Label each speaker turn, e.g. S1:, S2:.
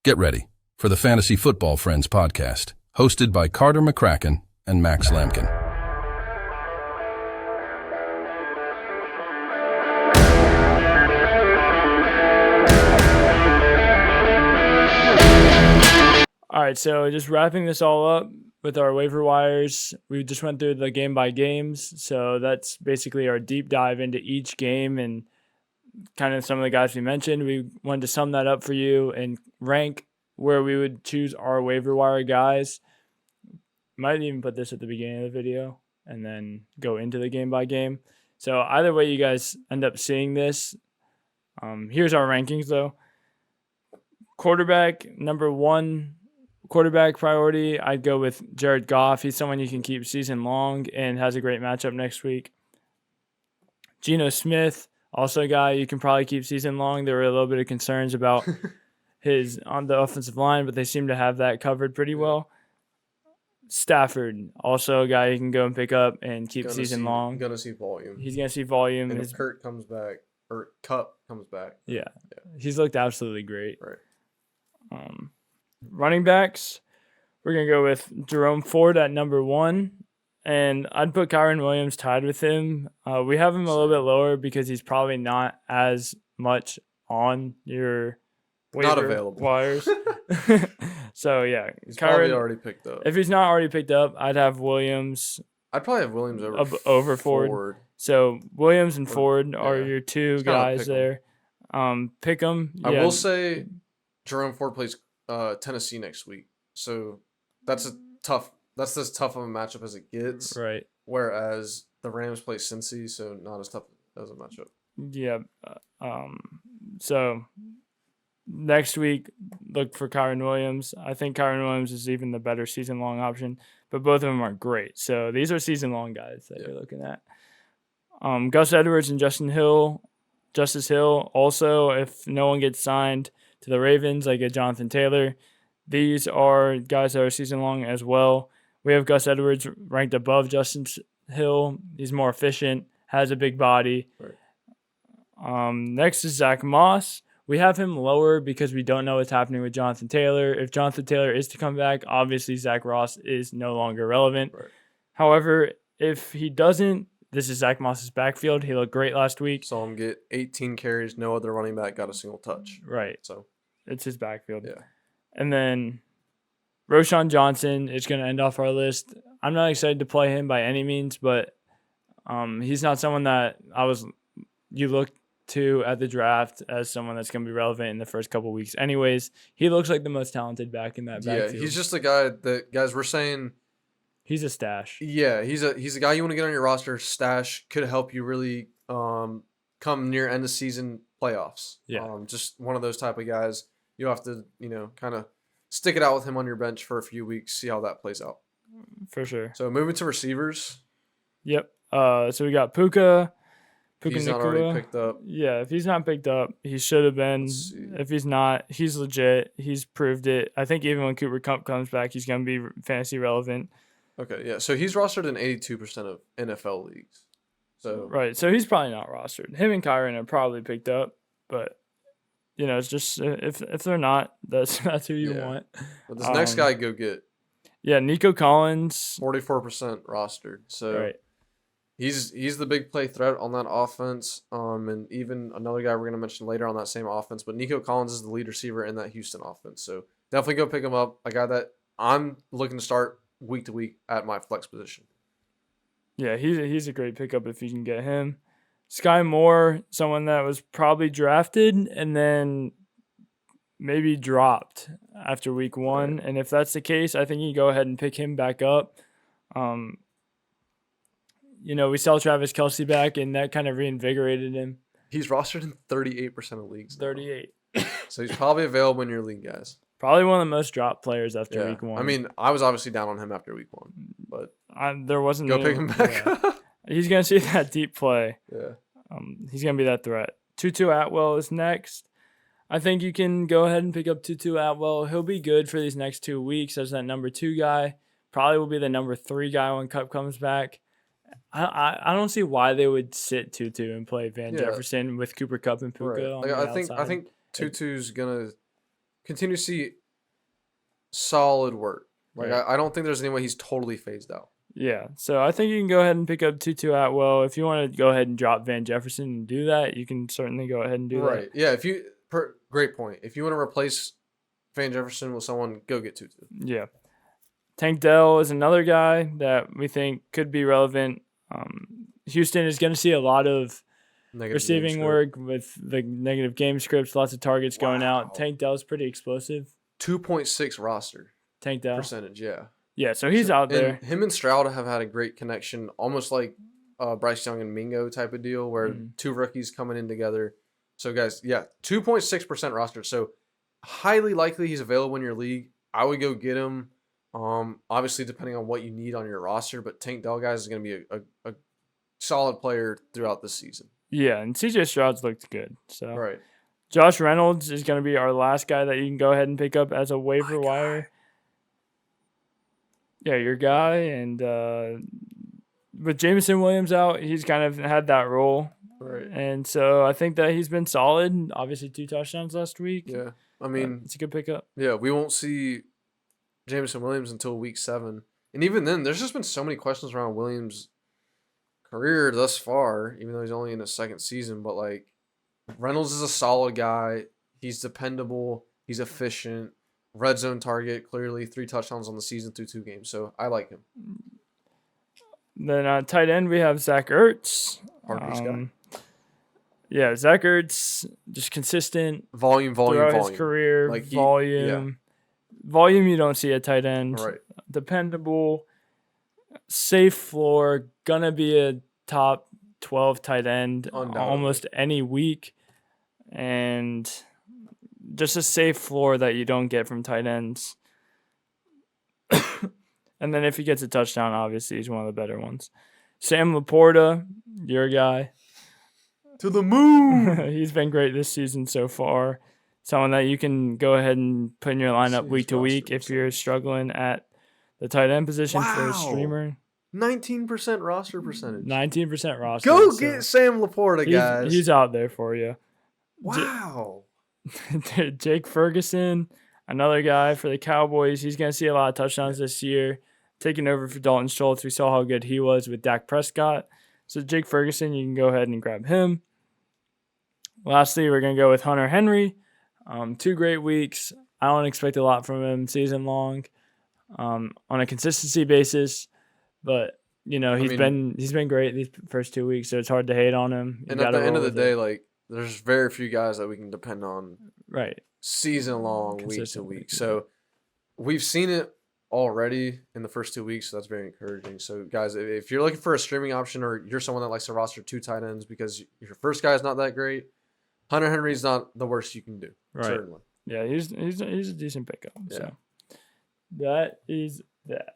S1: Get ready for the Fantasy Football Friends podcast, hosted by Carter McCracken and Max Lampkin.
S2: All right, so just wrapping this all up with our waiver wires, we just went through the game by games. So that's basically our deep dive into each game and kind of some of the guys we mentioned. We wanted to sum that up for you and rank where we would choose our waiver wire guys. Might even put this at the beginning of the video and then go into the game by game. So either way you guys end up seeing this. Here's our rankings though. Quarterback, number one. Quarterback priority, I'd go with Jared Goff. He's someone you can keep season long and has a great matchup next week. Geno Smith, also a guy you can probably keep season long. There were a little bit of concerns about his on the offensive line, but they seem to have that covered pretty well. Stafford, also a guy you can go and pick up and keep season long.
S3: Going to see volume.
S2: He's going to see volume.
S3: And if Kurt comes back, or Cup comes back.
S2: Yeah. He's looked absolutely great.
S3: Right.
S2: Running backs, we're going to go with Jerome Ford at number one, and I'd put Kyron Williams tied with him. We have him a little bit lower because he's probably not as much on your waiver wires. So, yeah.
S3: He's probably already picked up.
S2: If he's not already picked up, I'd have Williams.
S3: I'd probably have Williams
S2: over Ford. So, Williams and Ford are your two guys there. Pick them.
S3: I will say Jerome Ford plays Tennessee next week, so that's as tough of a matchup as it gets.
S2: Right.
S3: Whereas the Rams play Cincy, so not as tough as a matchup.
S2: Yeah. So next week, look for Kyron Williams. I think Kyron Williams is even the better season long option, but both of them are great. So these are season long guys that you're looking at. Gus Edwards and Justice Hill. Also, if no one gets signed to the Ravens, like a Jonathan Taylor. These are guys that are season long as well. We have Gus Edwards ranked above Justice Hill. He's more efficient, has a big body. Right. Next is Zach Moss. We have him lower because we don't know what's happening with Jonathan Taylor. If Jonathan Taylor is to come back, obviously Zach Moss is no longer relevant. Right. However, if he doesn't, this is Zach Moss's backfield. He looked great last week.
S3: Saw him get 18 carries. No other running back got a single touch.
S2: Right.
S3: So
S2: it's his backfield.
S3: Yeah.
S2: And then Roschon Johnson is going to end off our list. I'm not excited to play him by any means, but he's not someone that you look to at the draft as someone that's going to be relevant in the first couple of weeks. Anyways, he looks like the most talented back in that backfield.
S3: Yeah, he's just a guy that, guys, we're saying
S2: he's a stash.
S3: Yeah, he's a guy you want to get on your roster. Stash could help you really come near end of season playoffs.
S2: Yeah.
S3: Just one of those type of guys. You'll have to, kind of stick it out with him on your bench for a few weeks, see how that plays out.
S2: For sure.
S3: So moving to receivers.
S2: Yep. So we got Puka
S3: he's
S2: Nacua.
S3: Not already picked up.
S2: Yeah, if he's not picked up, he should have been. If he's not, he's legit. He's proved it. I think even when Cooper Kupp comes back, he's going to be fantasy relevant.
S3: Okay, yeah. So he's rostered in 82% of NFL leagues. So
S2: right. So he's probably not rostered. Him and Kyron are probably picked up, but it's just if they're not, that's who you want.
S3: But this next guy, go get.
S2: Yeah, Nico Collins.
S3: 44% rostered. So
S2: right.
S3: He's the big play threat on that offense. And even another guy we're going to mention later on that same offense. But Nico Collins is the lead receiver in that Houston offense. So definitely go pick him up. A guy that I'm looking to start week to week at my flex position.
S2: Yeah, he's a great pickup if you can get him. Sky Moore, someone that was probably drafted and then maybe dropped after week one. Right. And if that's the case, I think you go ahead and pick him back up. We saw Travis Kelce back, and that kind of reinvigorated him.
S3: He's rostered in 38% of leagues.
S2: 38.
S3: So he's probably available in your league, guys.
S2: Probably one of the most dropped players after week one.
S3: I mean, I was obviously down on him after week one, but
S2: there wasn't.
S3: Go pick him back up.
S2: He's gonna see that deep play.
S3: Yeah.
S2: He's gonna be that threat. Tutu Atwell is next. I think you can go ahead and pick up Tutu Atwell. He'll be good for these next 2 weeks as that number 2 guy. Probably will be the number 3 guy when Kupp comes back. I don't see why they would sit Tutu and play Van Jefferson with Cooper Kupp and Puka.
S3: Right. I think Tutu's gonna continue to see solid work. Like,
S2: Right.
S3: I don't think there's any way he's totally phased out.
S2: Yeah, so I think you can go ahead and pick up Tutu Atwell. If you want to go ahead and drop Van Jefferson and do that, you can certainly go ahead and do
S3: Right. Yeah. Great point. If you want to replace Van Jefferson with someone, go get Tutu.
S2: that. Yeah. Tank Dell is another guy that we think could be relevant. Houston is going to see a lot of
S3: Negative
S2: receiving
S3: game
S2: work with the negative game scripts, lots of targets going
S3: Wow.
S2: out. Tank Dell's pretty explosive.
S3: 2.6 roster
S2: Tank Dell.
S3: percentage. Yeah.
S2: Yeah, so he's out there.
S3: And him and Stroud have had a great connection, almost like Bryce Young and Mingo type of deal, where two rookies coming in together. So, guys, yeah, 2.6% roster. So, highly likely he's available in your league. I would go get him. Obviously, depending on what you need on your roster, but Tank Dell, guys, is going to be a solid player throughout the season.
S2: Yeah, and CJ Stroud's looked good. So
S3: Right.
S2: Josh Reynolds is going to be our last guy that you can go ahead and pick up as a waiver wire. Yeah, your guy. And with Jameson Williams out, he's kind of had that role.
S3: Right.
S2: And so I think that he's been solid. Obviously, 2 touchdowns last week.
S3: Yeah. I mean,
S2: it's a good pickup.
S3: Yeah, we won't see Jameson Williams until week 7. And even then, there's just been so many questions around Williams' career thus far, even though he's only in his second season. But, like, Reynolds is a solid guy. He's dependable. He's efficient. Red zone target, clearly 3 touchdowns on the season through 2 games. So I like him.
S2: Then tight end, we have Zach Ertz.
S3: Harper's guy.
S2: Yeah, Zach Ertz, just consistent.
S3: Volume.
S2: Throughout his career,
S3: Like
S2: volume. Volume you don't see at tight end.
S3: Right.
S2: Dependable, safe floor, gonna be a top 12 tight end almost any week. And just a safe floor that you don't get from tight ends. And then if he gets a touchdown, obviously he's one of the better ones. Sam Laporta, your guy.
S3: To the moon.
S2: He's been great this season so far. Someone that you can go ahead and put in your lineup week to week if you're struggling at the tight end position for a streamer.
S3: 19% roster percentage.
S2: 19% roster.
S3: Go get Sam Laporta, guys.
S2: He's out there for you.
S3: Wow.
S2: Jake Ferguson, another guy for the Cowboys. He's going to see a lot of touchdowns this year. Taking over for Dalton Schultz. We saw how good he was with Dak Prescott. So Jake Ferguson, you can go ahead and grab him. Lastly, we're going to go with Hunter Henry. 2 great weeks. I don't expect a lot from him season long on a consistency basis. But, you know, he's been great these first 2 weeks, so it's hard to hate on him.
S3: And at the end of the day, like, there's very few guys that we can depend on season long, week to week. So we've seen it already in the first 2 weeks, so that's very encouraging. So, guys, if you're looking for a streaming option or you're someone that likes to roster 2 tight ends because your first guy is not that great, Hunter Henry's not the worst you can do.
S2: Right.
S3: Certainly.
S2: Yeah, he's a decent pickup.
S3: Yeah.
S2: So that is that.